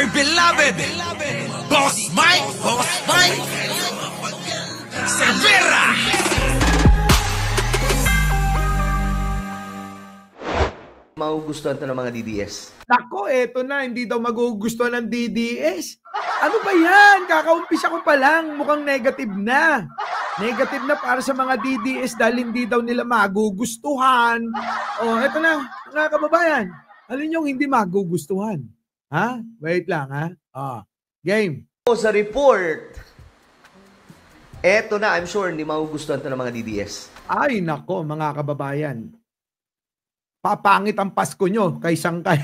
my beloved Boss Mike Cervera. Magugustuhan to ng mga DDS. Nako, eto na, hindi daw magugustuhan ng DDS. Ano ba yan? Kakaumpisa ko pa lang, mukhang negative na. Negative na para sa mga DDS dahil hindi daw nila magugustuhan. Oh, eto na, mga kababayan. Alin yung hindi magugustuhan? Ha? Wait lang, ha? Oh, game. Sa report, eto na, I'm sure hindi magugustuhan to ng mga DDS. Ay, nako, mga kababayan. Papangit ang Pasko nyo kay Sangkay.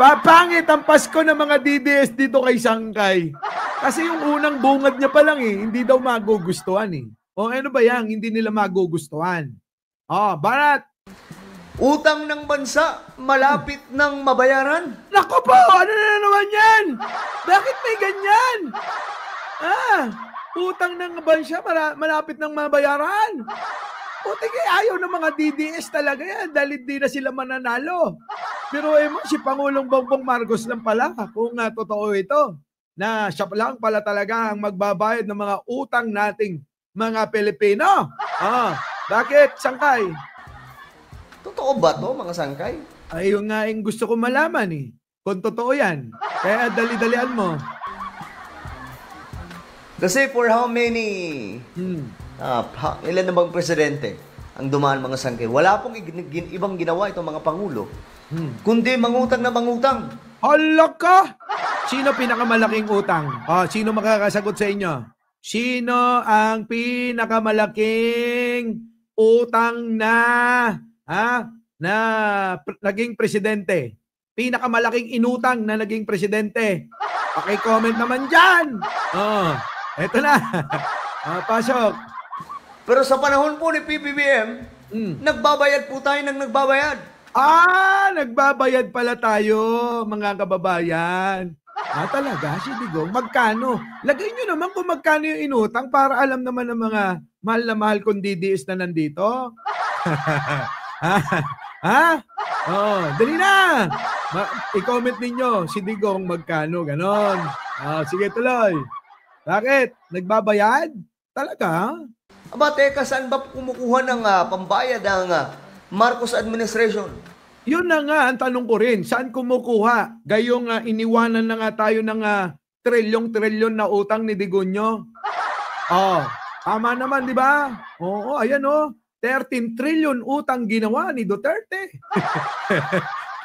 Papangit ang Pasko ng mga DDS dito kay Sangkay. Kasi yung unang bungad niya pa lang hindi daw magugustuhan O ano ba yan? Hindi nila magugustuhan. Barat. Utang ng bansa, malapit ng mabayaran. Nako po, ano na naman yan? Bakit may ganyan? Utang ng bansa, malapit ng mabayaran. Puti ayaw ng mga DDS talaga yan dahil hindi na sila mananalo. Pero si Pangulong Bongbong Marcos lang pala kung totoo ito na siya lang pala talaga ang magbabayad ng mga utang nating mga Pilipino. Bakit, Sangkay? Totoo ba to, mga Sangkay? Ayun nga yung gusto ko malaman kung totoo yan. Kaya dali-dalian mo. Kasi for how many... ilan na bang presidente ang dumaan, mga Sangkay? Wala pong ibang ginawa itong mga pangulo. Kundi mangutang na mangutang. Hala ka! Sino pinakamalaking utang? Sino makakasagot sa inyo? Sino ang pinakamalaking utang na naging presidente? Pinakamalaking inutang na naging presidente? Paki-comment naman dyan! Eto na. Pasok. Pero sa panahon po ni PBBM, nagbabayad po tayo ng nagbabayad. Nagbabayad pala tayo, mga kababayan. Talaga, si Digong, magkano? Lagay nyo naman kung magkano yung inutang para alam naman ng mga mahal na mahal kong DDS na nandito. Dali na! I-comment ninyo, si Digong, magkano, ganon. Sige, tuloy. Bakit? Nagbabayad? Talaga? Aba, teka, saan ba kumukuha ng pambayad ng Marcos administration? Yun na nga ang tanong ko rin. Saan kumukuha? Gayong iniwanan na nga tayo ng trilyon na utang ni Digonyo. Tama naman, di ba? Oo, ayan 13 trillion utang ginawa ni Duterte.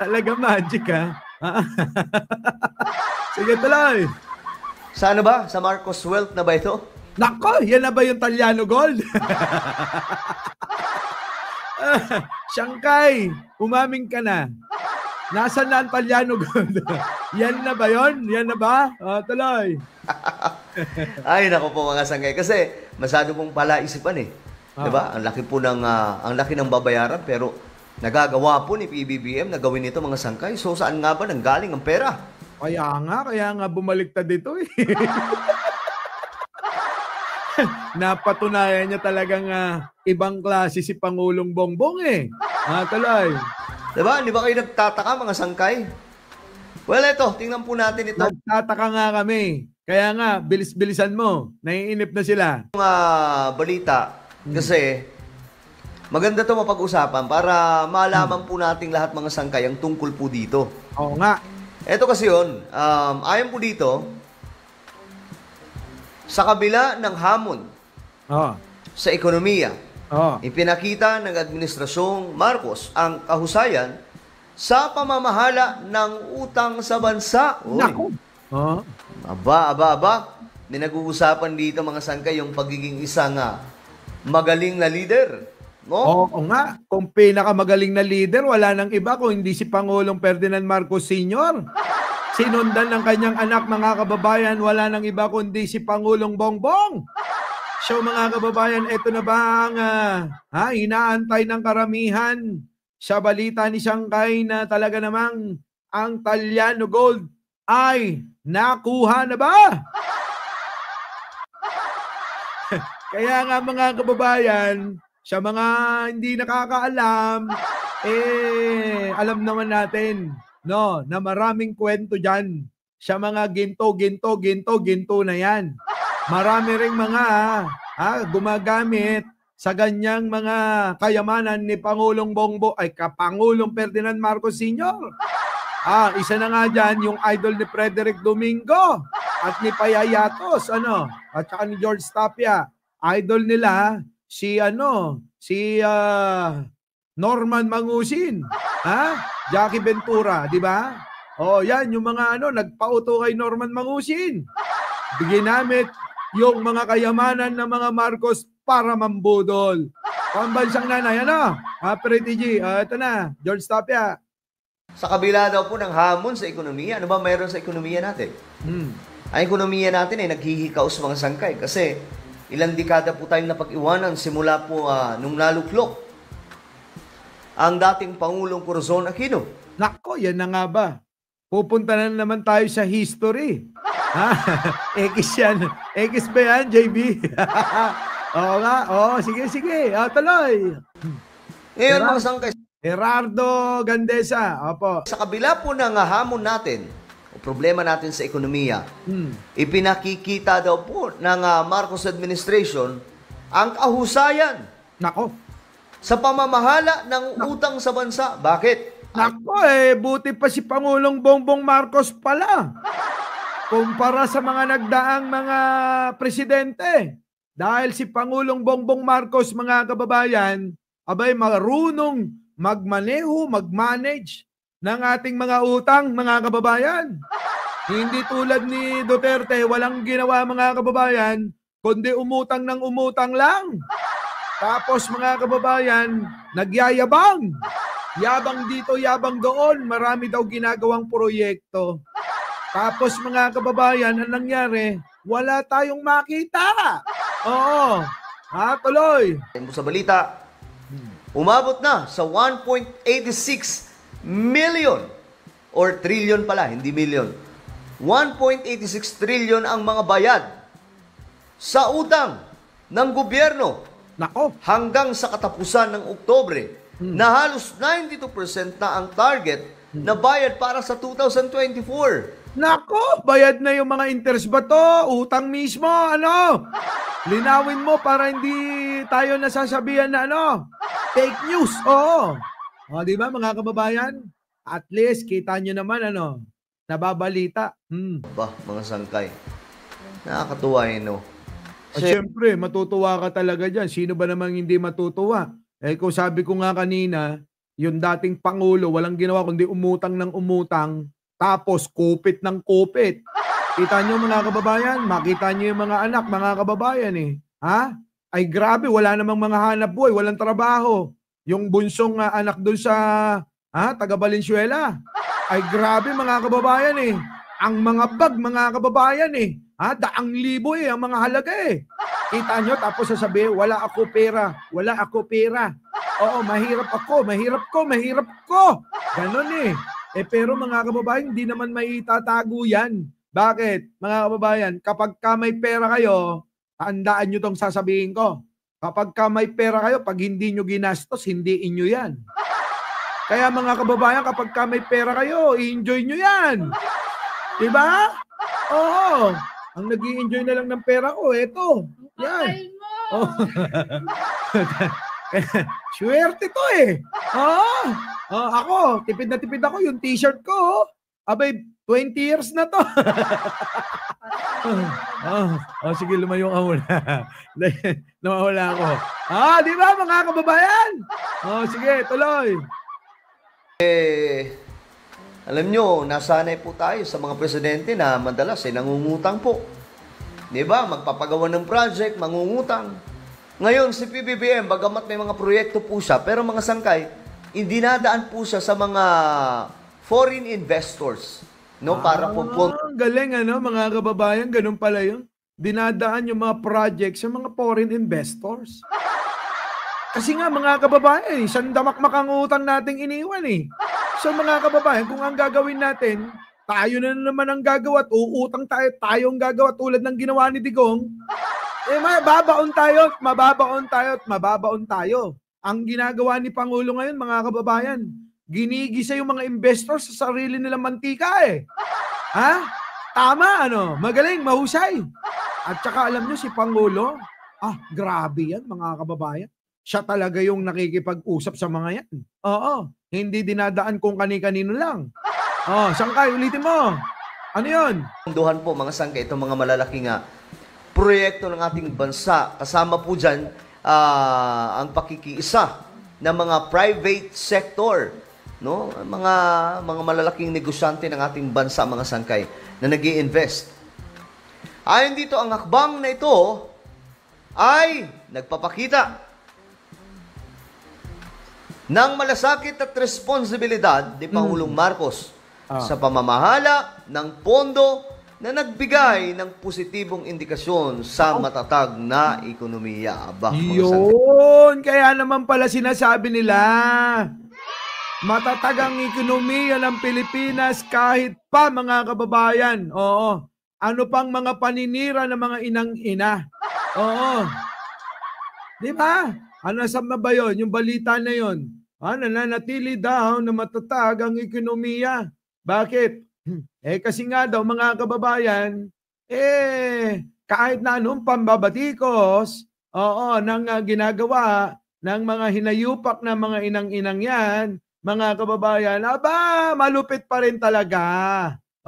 Talaga magic, Sige, tuloy. Saan ba? Sa Marcos Wealth na ba ito? Nako, yan na ba yung Taliano Gold? Sangkay, umaming ka na. Nasaan na ang Taliano Gold? Yan na ba yun? Yan na ba? Tuloy. Ay, nako po, mga Sangkay. Kasi masyado pong palaisipan Diba? Ang laki ng babayaran, pero nagagawa po ni PBBM na gawin ito, mga Sangkay. So saan nga ba nanggaling ang pera? Kaya nga bumaliktad dito Napatunayan niya talagang ibang klase si Pangulong Bongbong tuloy. Diba? Di ba kayo nagtataka, mga Sangkay? Well, ito, tingnan po natin ito. Nagtataka nga kami. Kaya nga, bilis-bilisan mo. Naiinip na sila. Balita, kasi maganda to mapag-usapan para malaman po nating lahat, mga Sangkay, ang tungkol po dito. Oo nga. Ito kasi yun, ayon po dito, sa kabila ng hamon sa ekonomiya, ipinakita ng Administrasyong Marcos ang kahusayan sa pamamahala ng utang sa bansa. Naku! Aba. May nag-uusapan dito, mga Sangkay, yung pagiging isang magaling na leader. Oo nga. Kung pinakamagaling na leader, wala nang iba kung hindi si Pangulong Ferdinand Marcos Sr. Sinundan ng kanyang anak, mga kababayan, wala nang iba kundi si Pangulong Bongbong. So, mga kababayan, ito na ba ang inaantay ng karamihan sa balita ni Sangkay na talaga namang ang Taliano Gold ay nakuha na ba? Kaya nga, mga kababayan, sa mga hindi nakakaalam, alam naman natin no, na maraming kwento diyan. Sa mga ginto na yan. Marami ring mga gumagamit sa ganyang mga kayamanan ni Pangulong Ferdinand Marcos Sr. Isa na nga dyan, yung idol ni Frederick Domingo at ni Payayatos, at saka ni George Tapia. Idol nila, si Norman Mangusin, Jackie Ventura, di ba? Yan, yung mga nagpauto kay Norman Mangusin. Ginamit yung mga kayamanan ng mga Marcos para mambudol. Pambansang nanay, Pretty G, ito na, George Tapia. Sa kabila daw po ng hamon sa ekonomiya, ano ba mayroon sa ekonomiya natin? Ang ekonomiya natin ay naghihikaos mga sangkay kasi ilang dekada po tayong napag-iwanan simula po nung naluklok ang dating Pangulong Corazon Aquino. Nako, yan na nga ba? Pupunta na naman tayo sa history. X yan. X ba yan, JB? Oo nga. Sige. Tuloy. Ngayon mga sangkay, Gerardo Gandesa. Opo. sa kabila po ng hamon natin, o problema natin sa ekonomiya, ipinakikita daw po ng Marcos administration ang kahusayan Nako. sa pamamahala ng utang sa bansa. Bakit? Nako, buti pa si Pangulong Bongbong Marcos pala. Kumpara sa mga nagdaang mga presidente. Dahil si Pangulong Bongbong Marcos, mga kababayan, abay marunong magmaneho, mag-manage ng ating mga utang, mga kababayan. Hindi tulad ni Duterte, walang ginawa mga kababayan, kundi umutang ng umutang lang. Tapos mga kababayan, nagyayabang. Yabang dito, yabang doon. Marami daw ginagawang proyekto. Tapos mga kababayan, ang nangyari, wala tayong makita. Oo. Tuloy. Sa balita, umabot na sa 1.86 million or trillion pala, hindi million. 1.86 trillion ang mga bayad sa utang ng gobyerno. Nako. Hanggang sa katapusan ng Oktubre, na halos 92% na ang target na bayad para sa 2024. Nako, bayad na yung mga interest ba to? Utang mismo, Linawin mo para hindi tayo nasasabihan na fake news. Oo. Di ba mga kababayan? At least, kita nyo naman, nababalita. Mga sangkay. Nakakatuwa yun, Siyempre, matutuwa ka talaga dyan. Sino ba namang hindi matutuwa? Kung sabi ko nga kanina, yung dating Pangulo, walang ginawa kundi umutang ng umutang, tapos kupit ng kupit. Kita nyo mga kababayan, makita nyo yung mga anak, mga kababayan Ay grabe, wala namang mga hanap buhay, walang trabaho. Yung bunsong anak doon sa taga Valenzuela. Ay grabe mga kababayan Ang mga bag mga kababayan daang libo ang mga halaga Kita nyo, tapos sasabihin, wala ako pera. Oo, mahirap ko. Ganon pero mga kababayan, hindi naman maitatago yan. Bakit? Mga kababayan, kapag ka may pera kayo, tandaan nyo tong sasabihin ko. Kapag ka may pera kayo, pag hindi nyo ginastos, hindi inyo yan. Kaya mga kababayan, kapag ka may pera kayo, i-enjoy nyo yan. Diba? Oo. Ang nag-i-enjoy na lang ng pera ko, eto. Yan. Oh. Swerte to ako, tipid na tipid ako. Yung t-shirt ko, abay, 20 years na to. Sige, lumayo ka muna. Nawawala ako. Di ba mga kababayan? Sige, tuloy. Alam nyo, nasanay po tayo sa mga presidente na madalas nangungutang po. Di ba? Magpapagawa ng project, mangungutang. Ngayon, si PBBM, bagamat may mga proyekto po siya, pero mga sangkay, dinadaan po siya sa mga foreign investors. Para po galing mga kababayan, ganun pala yun. Dinadaan yung mga project sa mga foreign investors. Kasi nga mga kababayan, sandamakmak ang utang nating iniwan So mga kababayan, kung ang gagawin natin, tayo na naman ang gagawa at uutang tayong gagawa tulad ng ginawa ni Digong, mababaon tayo. Ang ginagawa ni Pangulo ngayon, mga kababayan, ginigisa yung mga investors sa sarili nilang mantika eh. Ha? Tama, ano? Magaling, mahusay. At saka alam nyo, si Pangulo, grabe yan mga kababayan. Siya talaga yung nakikipag-usap sa mga yan. Oo, hindi dinadaan kung kani-kanino lang. Sangkay, ulitin mo. Ano yun? Duhan po mga sangkay, itong mga malalaking proyekto ng ating bansa. Kasama po dyan ang pakikiisa ng mga private sector, no? Mga malalaking negosyante ng ating bansa, mga sangkay, na nag-i-invest. Ayon dito, ang hakbang na ito ay nagpapakita ng malasakit at responsibilidad ni Pangulong Marcos sa pamamahala ng pondo na nagbigay ng positibong indikasyon sa matatag na ekonomiya. Yun! Kaya naman pala sinasabi nila, matatag ang ekonomiya ng Pilipinas kahit pa mga kababayan. Oo. Ano pang mga paninira ng mga inang-ina. Oo. Di ba? Ano saan na ba yun? Yung balita na yun. Nananatili daw na matatag ang ekonomiya. Bakit? Kasi nga daw mga kababayan, kahit na anong pambabatikos, nang ginagawa ng mga hinayupak na mga inang-inang yan, mga kababayan, malupit pa rin talaga.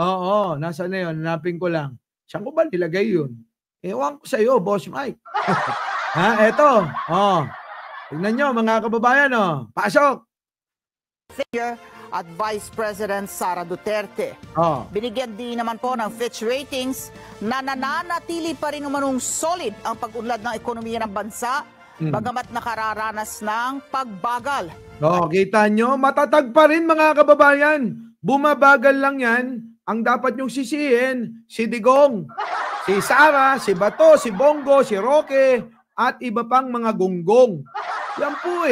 Oo, nasa na yun? Hanapin ko lang. Saan ko ba nilagay yun? Ewan ko sa iyo, Boss Mike. Eto. Tignan nyo, mga kababayan, pasok. Figure at Vice President Sara Duterte. Binigyan din naman po ng Fitch Ratings na nananatili pa rin umanong solid ang pag-unlad ng ekonomiya ng bansa, bagamat nakararanas ng pagbagal. Kita nyo, matatag pa rin mga kababayan. Bumabagal lang yan. Ang dapat nyong sisihin, si Digong, si Sara, si Bato, si Bongo, si Roque, at iba pang mga gonggong. Yan po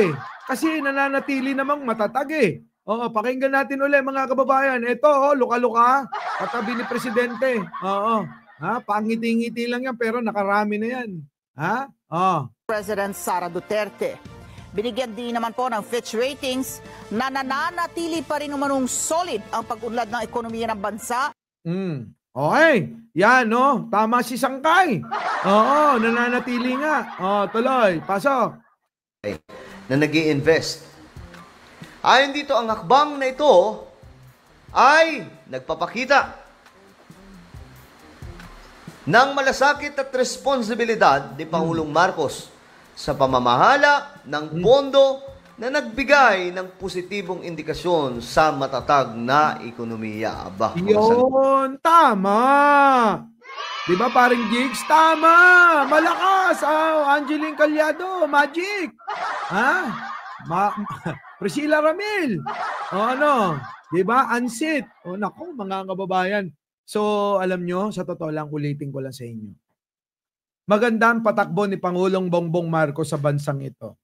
kasi nananatili namang matatag pakinggan natin ulit mga kababayan. Ito, luka-luka, katabi ni Presidente. Pangiti-ngiti lang yan pero nakarami na yan. President Sara Duterte. Binigyan din naman po ng Fitch Ratings na nananatili pa rin umanong solid ang pag-unlad ng ekonomiya ng bansa. Okay. Yan, tama si Sangkay. Nananatili nga. Tuloy. Pasok. Na nag-i-invest. Ayon dito, ang hakbang na ito ay nagpapakita ng malasakit at responsibilidad ni Pangulong Marcos sa pamamahala ng pondo na nagbigay ng positibong indikasyon sa matatag na ekonomiya. Yun, tama. Di ba paring Jigs? Tama. Malakas. Angeline Calyado, magic. Priscilla Ramil. Di ba? Ansit. Naku, mga kababayan. So, alam nyo, sa totoo lang, ulitin ko lang sa inyo. Maganda ang patakbo ni Pangulong Bongbong Marcos sa bansang ito.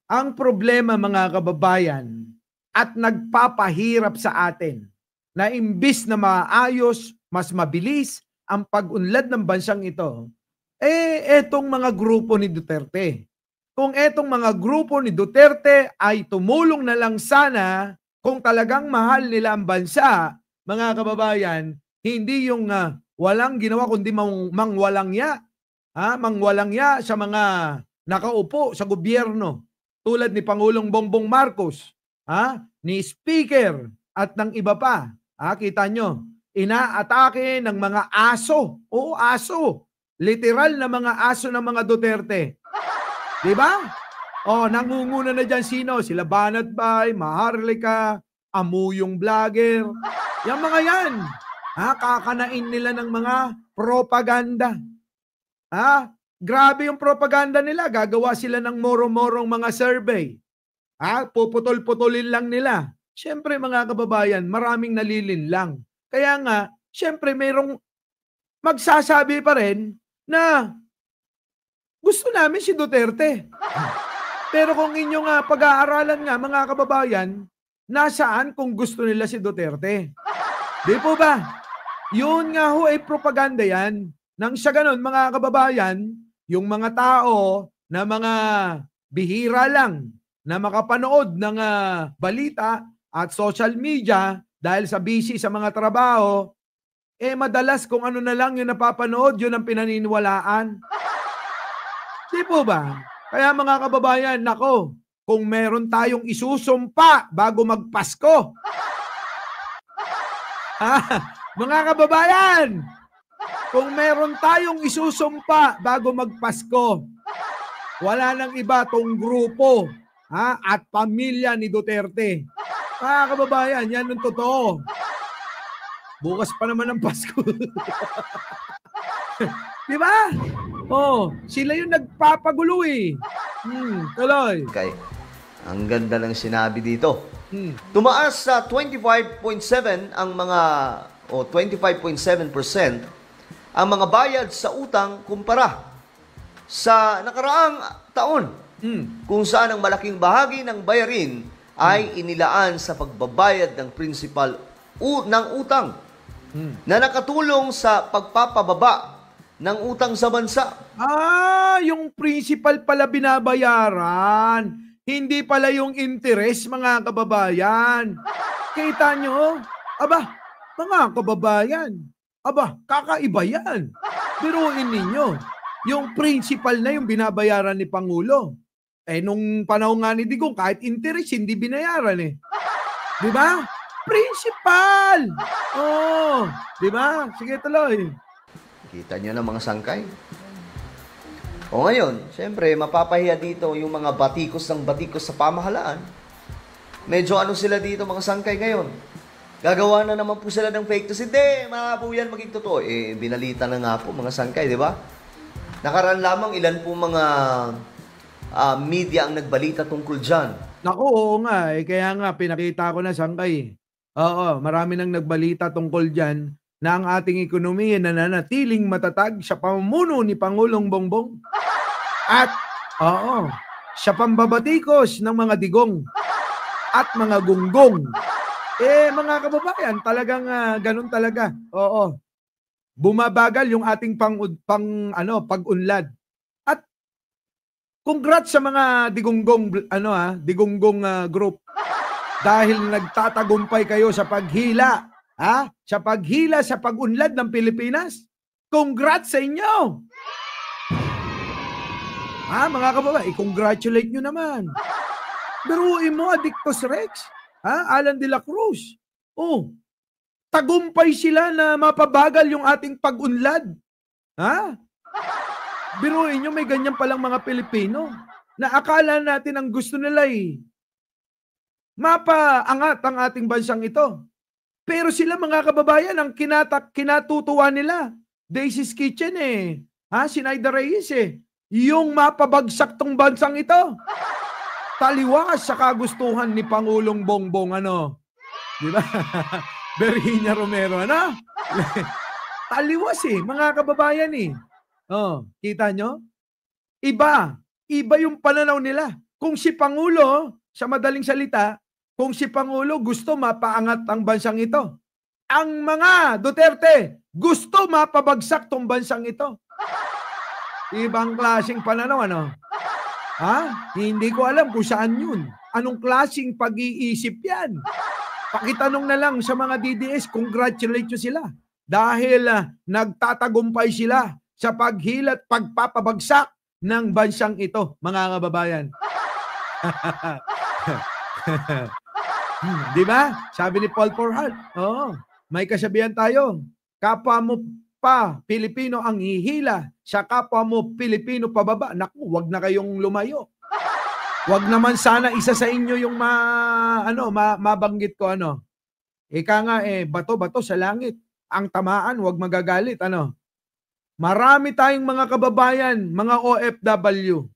Ang problema, mga kababayan, at nagpapahirap sa atin na imbis na maayos, mas mabilis ang pag-unlad ng bansang ito, etong mga grupo ni Duterte. Kung etong mga grupo ni Duterte ay tumulong na lang sana kung talagang mahal nila ang bansa, mga kababayan, hindi yung walang ginawa kundi mangwalangya. Mangwalangya sa mga nakaupo sa gobyerno tulad ni Pangulong Bongbong Marcos, ni Speaker at ng iba pa. Kita nyo, inaatake ng mga aso. Aso. Literal na mga aso ng mga Duterte. Diba? Nangunguna na dyan sino? Sila Banat Bay, Maharlika, Amuyong Vlogger. Yung mga yan. Kakanain nila ng mga propaganda. Grabe yung propaganda nila. Gagawa sila ng moro-morong mga survey. Puputol-putulin lang nila. Siyempre mga kababayan, maraming nalilinlang. Kaya nga, siyempre mayroong magsasabi pa rin na gusto namin si Duterte. Pero kung inyong pag-aaralan nga mga kababayan, nasaan kung gusto nila si Duterte? Di po ba? Yun nga ay propaganda yan. Nang sa ganun mga kababayan, yung mga tao na mga bihira lang na makapanood ng balita, at social media, dahil sa busy sa mga trabaho, madalas kung ano na lang yung napapanood, yun ang pinaniniwalaan. Di po ba? Kaya mga kababayan, nako, kung meron tayong isusumpa bago magpasko. Mga kababayan, kung meron tayong isusumpa bago magpasko, wala nang iba tong grupo at pamilya ni Duterte. Mga kababayan, yan ang totoo. Bukas pa naman ang Pasko. Di ba? Sila yung nagpapagulo eh. Tuloy. Okay. Ang ganda ng sinabi dito. Tumaas sa 25.7 ang mga 25.7% ang mga bayad sa utang kumpara sa nakaraang taon. Kung saan ang malaking bahagi ng bayarin ay inilaan sa pagbabayad ng principal ng utang na nakatulong sa pagpapababa ng utang sa bansa. Yung principal pala binabayaran. Hindi pala yung interest, mga kababayan. Kita nyo? Aba, mga kababayan. Aba, kakaiba yan. Biruin ninyo. Yung principal na yung binabayaran ni Pangulo. Nung panahon nga ni Digong, kahit interest, hindi binayaran eh. Di ba? Principal! Di ba? Sige, tuloy. Kita nyo na mga sangkay. O ngayon, syempre, mapapahiya dito yung mga batikos ng batikos sa pamahalaan. Medyo ano sila dito mga sangkay ngayon? Gagawa na naman po sila ng fake news. Hindi, po yan maging totoo. Binalita na nga po mga sangkay, di ba? Nakaraan lamang ilan po mga media ang nagbalita tungkol dyan. Naku, oo nga. Kaya nga, pinakita ko na sangkay. Oo, marami nang nagbalita tungkol dyan na ang ating ekonomiya nananatiling matatag sa pamumuno ni Pangulong Bongbong. At, sa pambabatikos ng mga digong at mga gunggong. Mga kababayan, talagang ganun talaga. Oo. Bumabagal yung ating pag-unlad. At congrats sa mga digunggong group. Dahil nagtatagumpay kayo sa paghila, sa paghila sa pag-unlad ng Pilipinas. Congrats sa inyo. Mga kababayan, i-congratulate nyo naman. Biruin mo, Adictus Rex. Alan de la Cruz. Tagumpay sila na mapabagal yung ating pag-unlad. Biruin nyo, may ganyan palang mga Pilipino na akala natin ang gusto nila mapaangat ang ating bansang ito. Pero sila mga kababayan, ang kinatutuwa nila, Daisy's Kitchen si Naida Reyes yung mapabagsak tong bansang ito. Taliwas sa kagustuhan ni Pangulong Bongbong, di ba? Berhinia Romero, Taliwas mga kababayan kita nyo? Iba yung pananaw nila. Kung si Pangulo, sa madaling salita, kung si Pangulo gusto mapaangat ang bansang ito, ang mga Duterte gusto mapabagsak tong bansang ito. Ibang klaseng pananaw, Hindi ko alam kung saan yun. Anong klaseng pag-iisip yan? Pakitanong na lang sa mga DDS, congratulate nyo sila. Dahil nagtatagumpay sila sa paghilat, pagpapabagsak ng bansang ito, mga kababayan. Di ba? Sabi ni Paul Porhal, may kasabihan tayo. Kapwa mo pa Pilipino ang hihila, sa kapwa mo Pilipino pababa. Naku, wag na kayong lumayo. Wag naman sana isa sa inyo yung mabanggit ko Ika nga bato-bato sa langit. Ang tamaan, wag magagalit Marami tayong mga kababayan, mga OFW.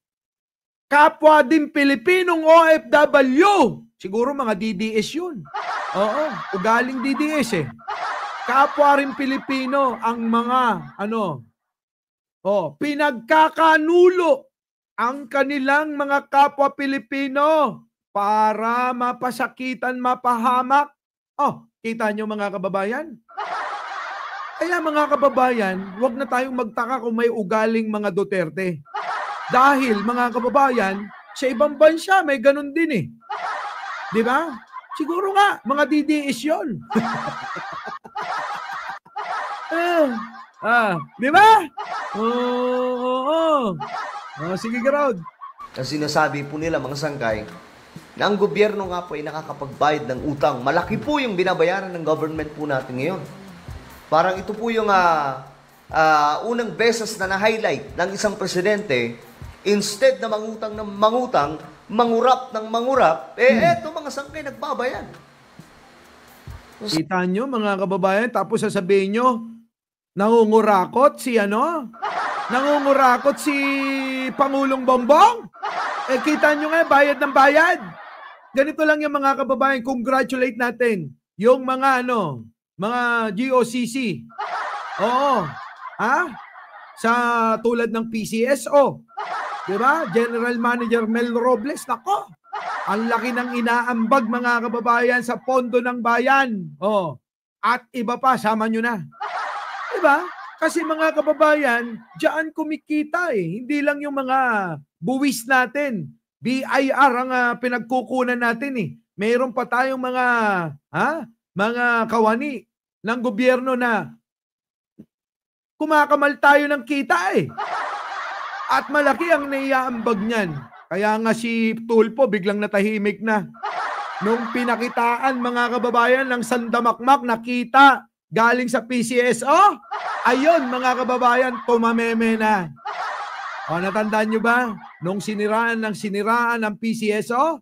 Kapwa din Pilipinong OFW. Siguro mga DDS yun. Ugaling DDS Kapwa rin Pilipino ang mga pinagkakanulo ang kanilang mga kapwa Pilipino para mapasakitan, mapahamak. Kita nyo mga kababayan? Kaya mga kababayan, huwag na tayong magtaka kung may ugaling mga Duterte. Dahil mga kababayan, sa ibang bansa may ganun din Di ba? Siguro nga, mga DDS yun. Di ba? Oo. Sige, Garod. Ang sinasabi po nila, mga sangkay, na ang gobyerno nga po ay nakakapagbayad ng utang. Malaki po yung binabayaran ng government po natin ngayon. Parang ito po yung unang beses na na-highlight ng isang presidente, instead na mangutang ng mangutang, mangurap ng mangurap, eto mga sangkay nagbabayad. Kita nyo, mga kababayan, tapos sasabihin nyo, nangungurakot si Nangungurakot si Pangulong Bongbong? Kita nyo nga, bayad ng bayad. Ganito lang yung mga kababayan, congratulate natin yung mga mga GOCC. Oo. Sa tulad ng PCSO. Diba? General Manager Mel Robles. Nako, ang laki ng inaambag, mga kababayan, sa pondo ng bayan. At iba pa, sama nyo na. Diba? Kasi mga kababayan, diyan kumikita eh. Hindi lang yung mga buwis natin. BIR ang pinagkukunan natin eh. Mayroon pa tayong mga kawani ng gobyerno na kumakamal tayo ng kita eh. At malaki ang naiaambag niyan. Kaya nga si Tulfo biglang natahimik na. Nung pinakitaan, mga kababayan, ng sandamakmak na kita galing sa PCSO, ayun mga kababayan, tumameme na. Natandaan nyo ba? Nung siniraan ng PCSO,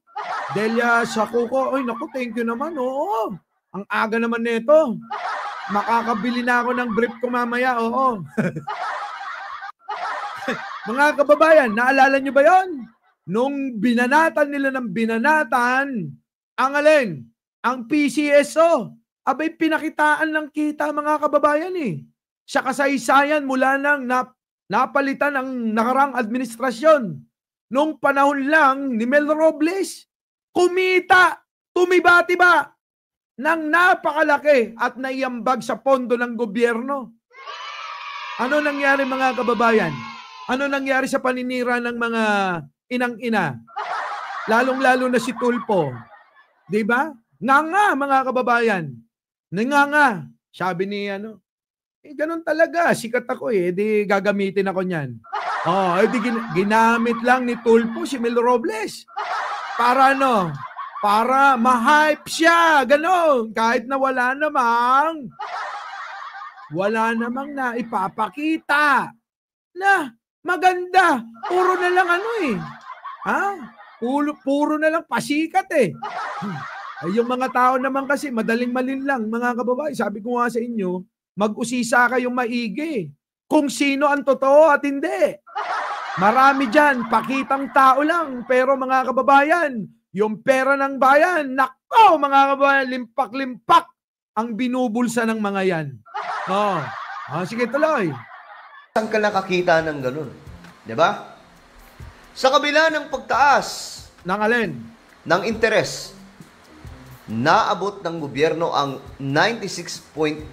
Delia Sacuco, ay naku, thank you naman, oo. Ang aga naman nito. Makakabili na ako ng brief ko mamaya, oo. Mga kababayan, naalala nyo ba yon? Nung binanatan nila ng binanatan, ang alin? Ang PCSO. Abay, pinakitaan ng kita, mga kababayan eh. Sa kasaysayan mula nang napalitan ng nakarang administrasyon. Nung panahon lang ni Mel Robles, kumita, tumiba-tiba ng napakalaki at naiambag sa pondo ng gobyerno. Ano nangyari, mga kababayan? Ano nangyari sa paninira ng mga inang-ina? Lalong-lalo na si Tulfo. Diba? Nga, mga kababayan. Nga. Sabi ni ganun talaga. Sikat ako eh. Di gagamitin ako niyan. Ginamit lang ni Tulfo si Mel Robles. Para para ma-hype siya. Ganon. Kahit na wala namang na ipapakita na maganda. Puro na lang Puro na lang pasikat eh. Ay, yung mga tao naman kasi madaling malinlang, mga kababayan. Sabi ko nga sa inyo, mag-usisa kayong maigi kung sino ang totoo at hindi. Marami dyan, pakitang tao lang. Pero mga kababayan, yung pera ng bayan, nako mga kababayan, limpak-limpak ang binubulsa ng mga yan. Sige, tuloy. Saan ka nakakita ng ganun? Diba? Sa kabila ng pagtaas ng alin? Ng interes, naabot ng gobyerno ang 96.8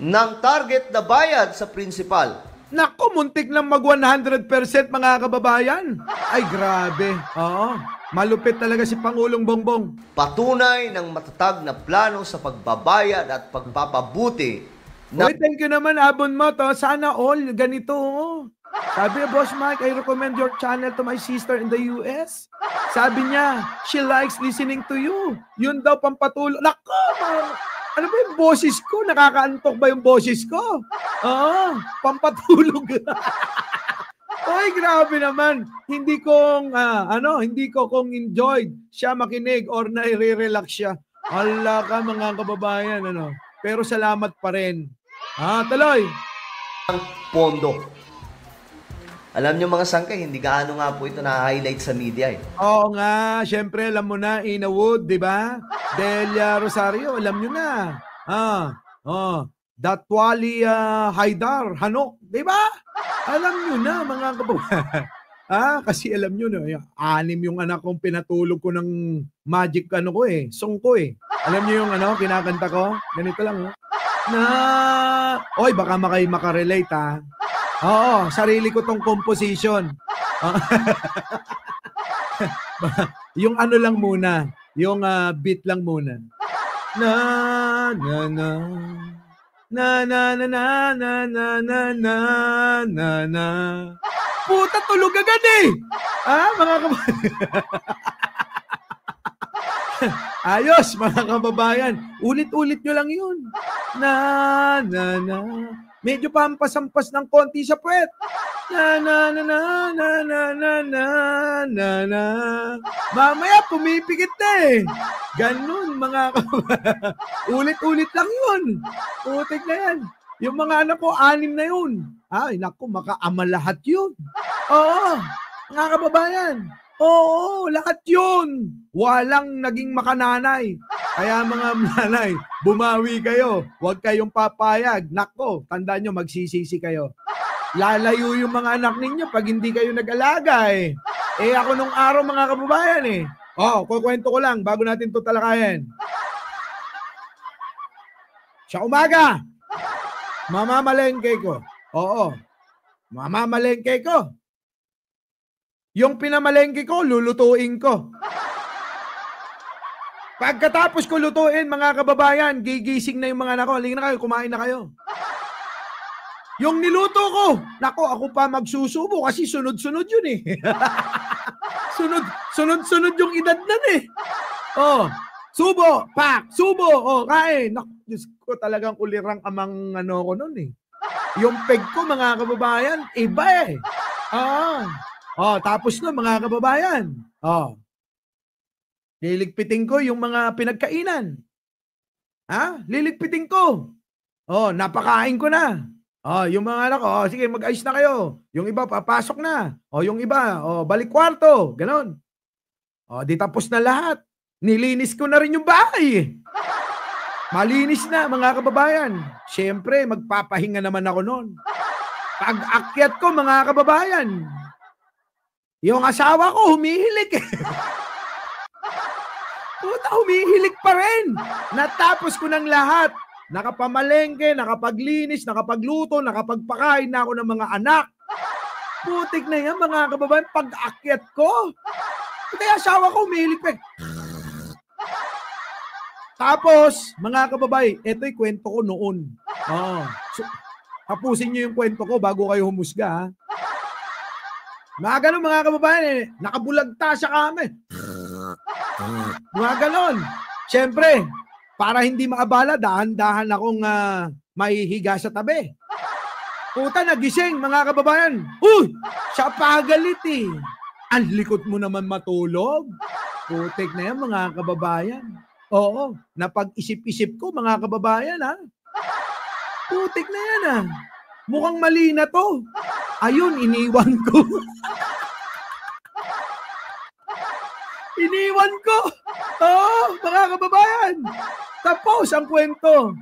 ng target na bayad sa principal. Naku, muntik lang mag 100%, mga kababayan. Ay, grabe. Oo. Malupit talaga si Pangulong Bongbong. Patunay ng matatag na plano sa pagbabayad at pagpapabuti. Thank you naman, abon mo to. Sana all ganito. Sabi niya, Boss Mike, I recommend your channel to my sister in the US. Sabi niya, she likes listening to you. Yun daw pampatulog. Naku, ano ba yung boses ko? Nakakaantok ba yung boses ko? Pampatulog. Oy, grabe naman. Hindi ko kung enjoyed siya makinig or nai-relax siya. Hala ka, mga kababayan, Pero salamat pa rin. Tuloy. Ang pondo. Alam niyo, mga sangkay, hindi gaano nga po ito na-highlight sa media eh. Oo nga, syempre alam mo na, Ina Wood, di ba? Delia Rosario, alam niyo na. Datwali Haidar, Hanok, di ba? Alam niyo na, mga kababayan. Kasi alam niyo na, 6 yung anak kong pinatulog ko ng magic song ko eh. Alam niyo yung kinakanta ko? Ganito lang Oy, baka makarelate Oo, sarili ko tong composition. Yung lang muna. Yung beat lang muna. Na na na na na na na na na na na na na. Puta, tulog agad eh. Mga ayos, mga kababayan. Ulit-ulit nyo lang yun. Na na na. Medyo pampasampas ng konti sa puwet. Na na na na na na na na na na. Mamaya pumipikit na eh. Ganun, mga kababayan. Ulit-ulit lang yun. Putik na yan. Yung mga anak ko, 6 na yun. Ay, naku, makaama lahat yun. Oo, mga kababayan. Oo, lahat yun. Walang naging makananay. Kaya mga nanay, bumawi kayo. Huwag kayong papayag. Nako, tandaan nyo, magsisisi kayo. Lalayo yung mga anak ninyo pag hindi kayo nag-alaga eh. Ako nung araw, mga kababayan eh. Kukwento ko lang bago natin ito talakayin. Sa umaga, mamamalengke ko. Oo, mamamalengke ko. Yung pinamalengke ko, lulutuin ko. Pagkatapos ko lutuin, mga kababayan, gigising na yung mga anak ko. Halika na kayo, kumain na kayo. Yung niluto ko, nako, ako pa magsusubo kasi sunod-sunod yun eh. Sunod-sunod yung edad nun eh. Subo, pak, subo, kain. Naku, Diyos ko, talagang ulirang amang ko nun eh. Yung peg ko, mga kababayan, iba eh. Tapos na, mga kababayan. Liligpitin ko yung mga pinagkainan. Liligpitin ko. Napakain ko na. Yung mga anak ko, sige, mag-ayos na kayo. Yung iba, papasok na. Yung iba, balik kwarto. Ganon. Di tapos na lahat. Nilinis ko na rin yung bahay. Malinis na, mga kababayan. Siyempre, magpapahinga naman ako noon. Pag-akyat ko, mga kababayan, yung asawa ko, humihilik eh. Puta, humihilik pa rin. Natapos ko ng lahat. Nakapamalengke, nakapaglinis, nakapagluto, nakapagpakain na ako ng mga anak. Putik na yan, mga kababayan, pag-akyat ko. Kaya asawa ko, humihilik pa eh. Tapos, mga kababayan, ito'y kwento ko noon. Tapusin nyo yung kwento ko bago kayo humusga, ha? Mga ganun, mga kababayan, nakabulagta sa kami. Mga ganun. Siyempre, para hindi maabala, dahan-dahan akong mahihiga sa tabi. Puta, nagising, mga kababayan. Siya pagalit eh. Ang likot mo naman matulog. Putik na yan, mga kababayan. Oo, napag-isip-isip ko, mga kababayan, ha? Putik na yan, ha? Mukhang mali na to. Ayun, iniwan ko. Iniwan ko. Mga kababayan. Tapos ang kwento.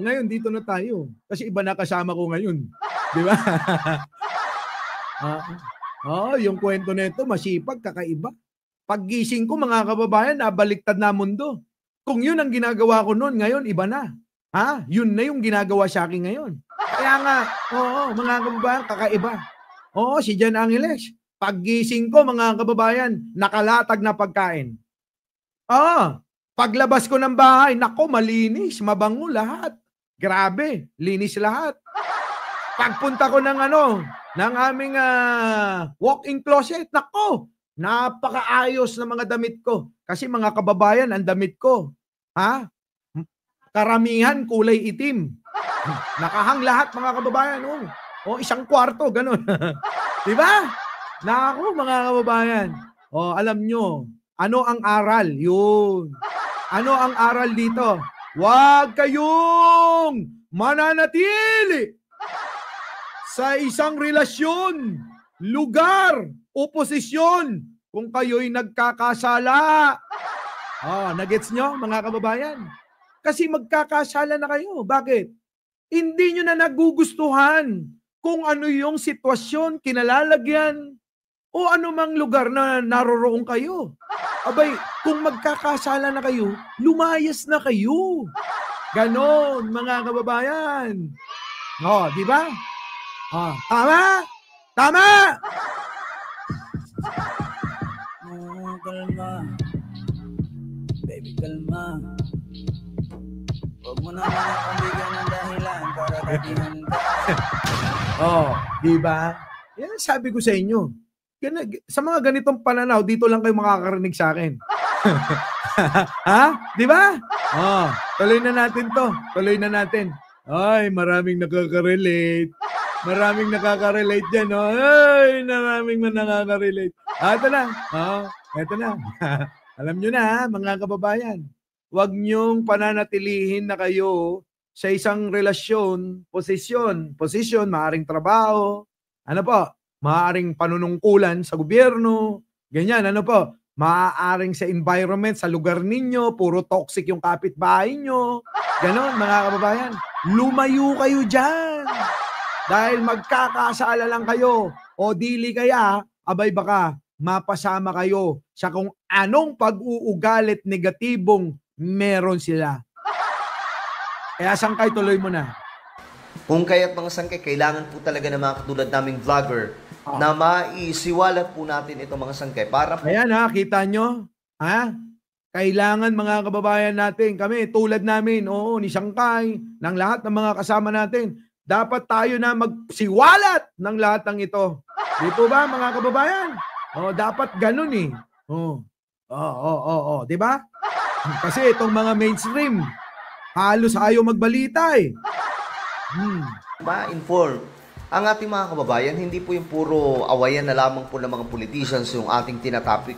Ngayon dito na tayo. Kasi iba na kasama ko ngayon. Di ba? Yung kwento nito masipag, kakaiba. Paggising ko, mga kababayan, nabaliktad na mundo. Kung yun ang ginagawa ko noon, ngayon iba na. Yun na yung ginagawa sa akin ngayon. Kaya nga, mga kababayan, kakaiba. Si Jan Angeles. Paggising ko, mga kababayan, nakalatag na pagkain. Paglabas ko ng bahay, nako, malinis, mabango lahat. Grabe, linis lahat. Pagpunta ko ng ng aming walk-in closet, nako, napakaayos na mga damit ko. Kasi mga kababayan, ang damit ko, karamihan kulay itim. Nakahang lahat, mga kababayan. Isang kwarto, ganun. Diba? Naku, mga kababayan. Alam nyo, ano ang aral? Yun. Ano ang aral dito? Huwag kayong mananatili sa isang relasyon, lugar, o posisyon kung kayo'y nagkakasala. Nagets nyo, mga kababayan? Kasi magkakasala na kayo. Bakit? Hindi nyo na nagugustuhan kung ano yung sitwasyon, kinalalagyan, o anumang lugar na naroroon kayo. Abay, kung magkakasala na kayo, lumayas na kayo. Ganon, mga kababayan. Di ba? Tama? Tama! kalma. Huwag mo naman akong bigyan ng dahilan para tagihan ka. Oh, di ba? Yan sabi ko sa inyo. Sa mga ganitong pananaw, dito lang kayo makakarinig sa akin. Ha? Di ba? Oh, tuloy na natin to. Tuloy na natin. Ay, maraming nakaka-relate. Maraming nakaka-relate dyan. Oh. Ay, maraming nakaka-relate. Ito na. Oh, ito na. Alam nyo na, mga kababayan. Huwag nyong pananatilihin na kayo sa isang relasyon, posisyon, maaring trabaho, ano po, maaring panunungkulan sa gobyerno, ganyan, ano po, maaaring sa environment, sa lugar ninyo, puro toxic yung kapitbahay nyo, ganon, mga kababayan. Lumayo kayo dyan. Dahil magkakasala lang kayo, o dili kaya, abay baka, mapasama kayo sa kung anong pag-uugalit negatibong meron sila. Kaya sangkay, tuloy mo na. Kung kaya't mga sangkay, kailangan po talaga ng mga katulad naming vlogger na maisiwalat po natin itong mga sangkay para po... Ayan ha, kita nyo? Ha? Kailangan mga kababayan natin, kami tulad namin, oo, ni Sangkay, ng lahat ng mga kasama natin, dapat tayo na magsiwalat ng lahat ng ito. Di po ba mga kababayan? Oh, dapat ganun eh. Di ba? Kasi itong mga mainstream, halos ayaw magbalita eh. Ma-inform ang ating mga kababayan, hindi po yung puro awayan na lamang po ng mga politicians yung ating tinatopic.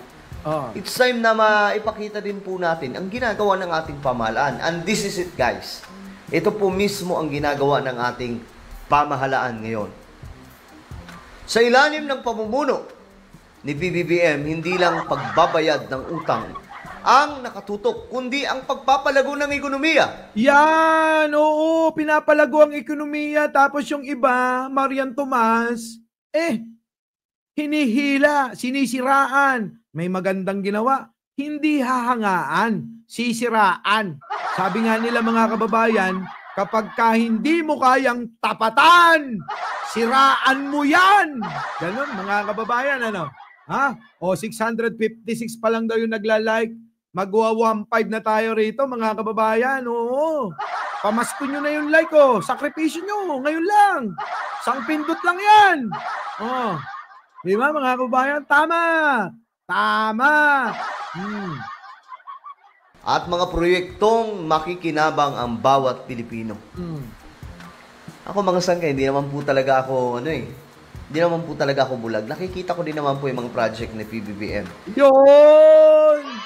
It's time na maipakita din po natin ang ginagawa ng ating pamahalaan. And this is it, guys. Ito po mismo ang ginagawa ng ating pamahalaan ngayon. Sa ilalim ng pamumuno ni PBBM, hindi lang pagbabayad ng utang ang nakatutok, kundi ang pagpapalago ng ekonomiya. Yan, oo, pinapalago ang ekonomiya, tapos yung iba, Marian Tomas, hinihila, sinisiraan. May magandang ginawa, hindi hahangaan, sisiraan. Sabi nga nila mga kababayan, kapag hindi mo kayang tapatan, siraan mo yan. Ganun mga kababayan, ano? Ha? O 656 pa lang daw yung nagla-like. Magwa 1.5 na tayo rito, mga kababayan. Oo. Pamasko nyo na yung like, oh. Sakripisyo nyo, ngayon lang. Pindot lang yan. Oh. Di ba, mga kababayan? Tama. At mga proyektong makikinabang ang bawat Pilipino. Ako mga sangkay, hindi naman po talaga ako, hindi naman po talaga ako bulag. Nakikita ko din naman po yung mga project ni PBBM. Yun!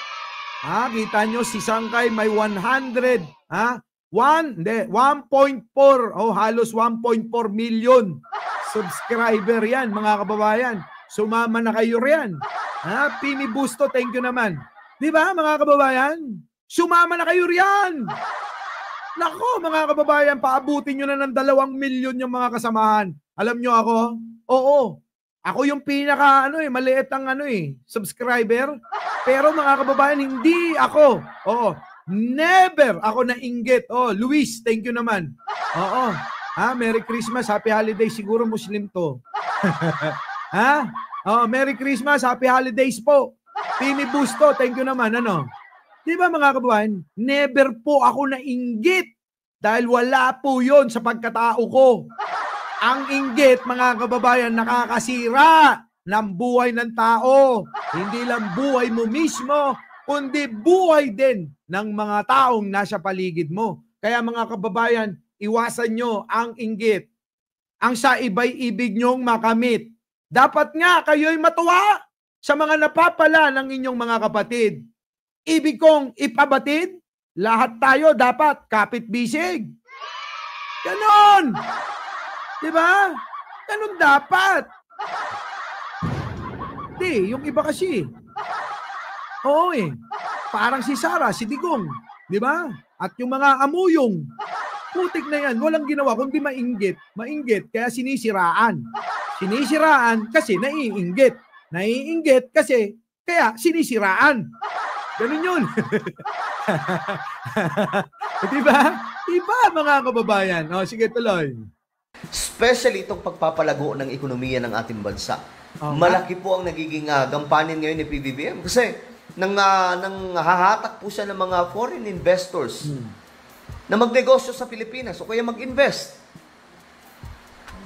Kita nyo si Sangkay may 100, 1.4, halos 1.4 million subscriber yan, mga kababayan. Sumama na kayo riyan. Pimi Busto, thank you naman. Di ba, mga kababayan? Sumama na kayo riyan. Nako, mga kababayan, paabutin nyo na ng 2 milyon yung mga kasamahan. Alam nyo ako? Oo. Ako yung pinaka, maliit ang subscriber. Pero mga kababayan, hindi ako. Oo. Never ako nainggit. Luis, thank you naman. Oo. Merry Christmas, Happy Holidays. Siguro Muslim to. Merry Christmas, Happy Holidays po. Pini Busto, thank you naman. Di ba mga kababayan, never po ako nainggit. Dahil wala po yon sa pagkatao ko. Ang inggit, mga kababayan, nakakasira ng buhay ng tao. Hindi lang buhay mo mismo, kundi buhay din ng mga taong nasa paligid mo. Kaya mga kababayan, iwasan nyo ang inggit. Ang sa iba'y ibig nyong makamit. Dapat nga kayo'y matuwa sa mga napapala ng inyong mga kapatid. Ibig kong ipabatid, lahat tayo dapat kapit-bisig. Ganon! Diba? Ganon dapat. Yung iba kasi. Oo parang si Sarah, si Digong. Diba? At yung mga amuyong. Putik na yan. Walang ginawa kundi mainggit. Mainggit kaya sinisiraan. Sinisiraan kasi naiinggit. Naiinggit kasi kaya sinisiraan. Ganun yun. Diba? Iba mga kababayan. Sige tuloy. Especially itong pagpapalago ng ekonomiya ng ating bansa. Malaki po ang nagiging gampanin ngayon ni PBBM kasi nang hahatak po siya ng mga foreign investors na magnegosyo sa Pilipinas o kaya mag-invest.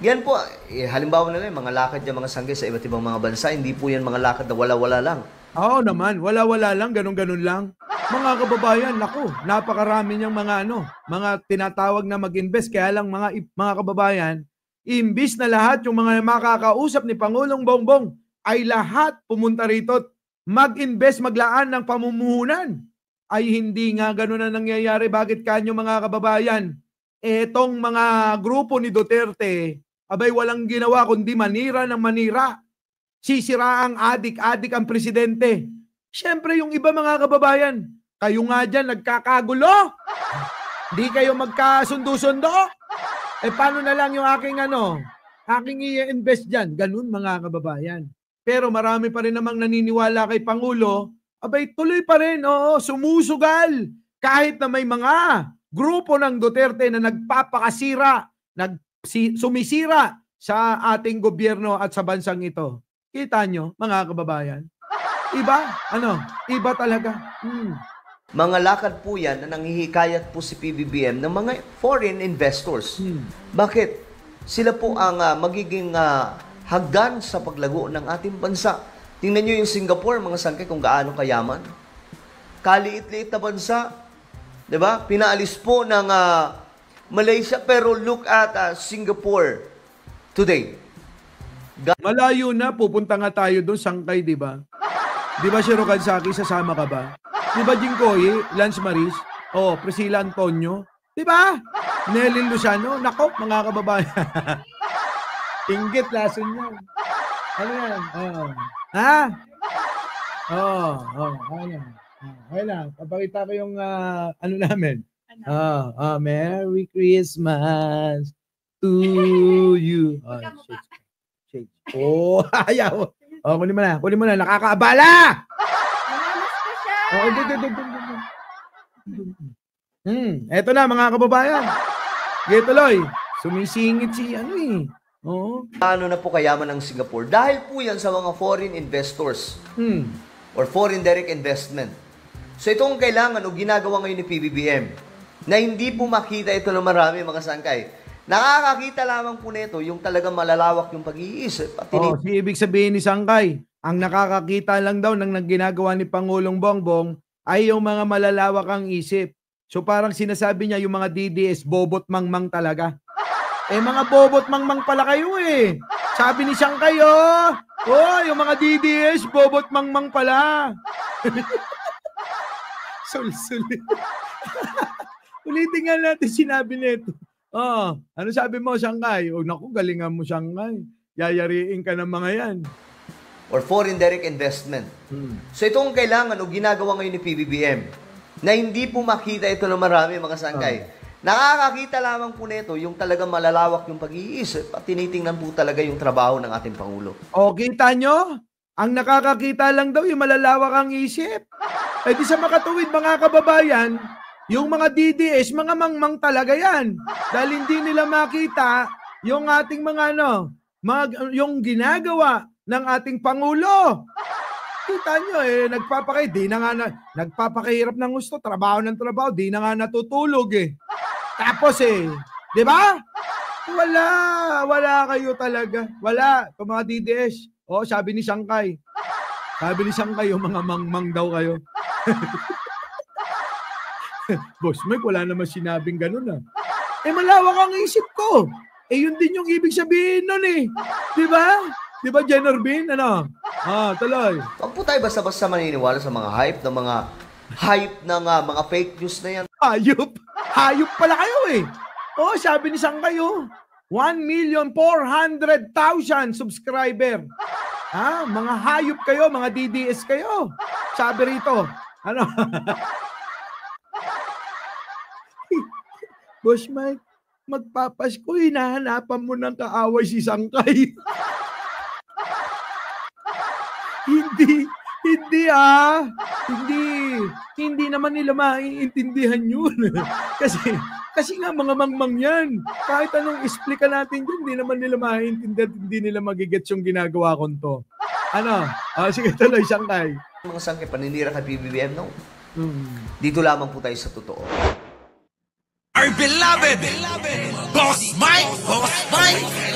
Yan po, halimbawa na lang, mga lakad yung mga sanggay sa iba't ibang mga bansa, hindi po yan mga lakad na wala-wala lang. Oo naman, wala-wala lang, ganun-ganun lang. Mga kababayan, naku, napakarami niyang mga tinatawag na mag-invest. Kaya lang mga kababayan, imbis na lahat yung mga makakausap ni Pangulong Bongbong ay lahat pumunta rito mag-invest, maglaan ng pamumuhunan. Ay hindi nga ganun na nangyayari. Bakit kanyo mga kababayan? Etong mga grupo ni Duterte, abay walang ginawa kundi manira ng manira. Sisira ang adik-adik ang presidente. Siyempre yung iba mga kababayan, kayo nga dyan nagkakagulo. Di kayo magkasundo-sundo. Paano na lang yung aking i-invest dyan? Ganun mga kababayan. Pero marami pa rin namang naniniwala kay Pangulo, abay tuloy pa rin, sumusugal. Kahit na may mga grupo ng Duterte na nagpapakasira, sumisira sa ating gobyerno at sa bansang ito. Kita nyo, mga kababayan? Iba? Iba talaga. Mga lakad po yan na nanghihikayat po si PBBM ng mga foreign investors. Bakit? Sila po ang magiging hagdan sa paglago ng ating bansa. Tingnan nyo yung Singapore, mga sangkay, kung gaano kayaman. Kaliit-liit na bansa. Diba? Pinaalis po ng Malaysia, pero look at Singapore today. Malayo na, pupunta nga tayo doon, sangkay, di ba? Di ba, Shiro Kansaki, sasama ka ba? Di ba, Jingkoy, Lance Maris, Priscilla Antonio, di ba? Nelly Luciano, nako, mga kababayan. Inggit, lason yan. Ano yan? Ha? Okay lang. Papakita ko yung namin. Merry Christmas to you. Shake. Ayaw. Kunin mo na. Nakakaabala! Eto na mga kababayan. Tuloy. Sumisingit si Paano na po kayaman ng Singapore? Dahil po yan sa mga foreign investors or foreign direct investment. So itong kailangan o ginagawa ngayon ni PBBM na hindi po makita ito ng marami mga sangkay. Nakakakita lamang po nito yung talagang malalawak yung pag-iisip. Ibig sabihin ni Sangkay, ang nakakakita lang daw ng ginagawa ni Pangulong Bongbong ay yung mga malalawak ang isip. So parang sinasabi niya yung mga DDS, bobot mangmang talaga. Mga bobot mangmang pala kayo eh. Sabi ni Sangkay, yung mga DDS, bobot mangmang pala. Sul-sulit. Ulitin nga natin sinabi nito. Ano sabi mo, Sangkay? Naku, galingan mo, Sangkay. Yayariin ka ng mga yan. Or foreign direct investment. So itong kailangan o ginagawa ngayon ni PBBM na hindi po makita ito ng marami mga sangkay. Nakakakita lamang po nito yung talagang malalawak yung pag-iisip at tinitingnan po talaga yung trabaho ng ating Pangulo. Kita nyo? Ang nakakakita lang daw yung malalawak ang isip. Di sa makatuwid mga kababayan, yung mga DDS, mga mangmang talaga yan. Dahil hindi nila makita yung ating mga yung ginagawa ng ating Pangulo. Kita nyo nagpapakahirap ng gusto, trabaho ng trabaho, di na nga natutulog Tapos di ba? Wala kayo talaga. Wala, itong mga DDS. Sabi ni Sangkay. Yung mga mangmang daw kayo. Boss Mike, wala naman sinabing ganun malawak ang isip ko. Yun din yung ibig sabihin nun Di ba? Di ba, Jenorvin? Tuloy. Huwag po tayo basta-basta maniniwala sa mga hype ng mga fake news na yan. Hayop pala kayo sabi ni Sangkay 1,400,000 subscriber. Mga hayop kayo, mga DDS kayo. Sabi rito. Boss Mike, magpapasko, hinahanapan mo ng kaaway si Sangkay. Hindi naman nila maiintindihan yun. Kasi nga mga mangmang yan. Kahit anong explica natin yun, hindi naman nila maiintindihan, hindi nila magigets yung ginagawa ko to. Sige tuloy, Sangkay. mga sangkay, paninira kay PBBM, no? Dito lamang po tayo sa totoo. Our beloved Boss Mike! Boss Mike!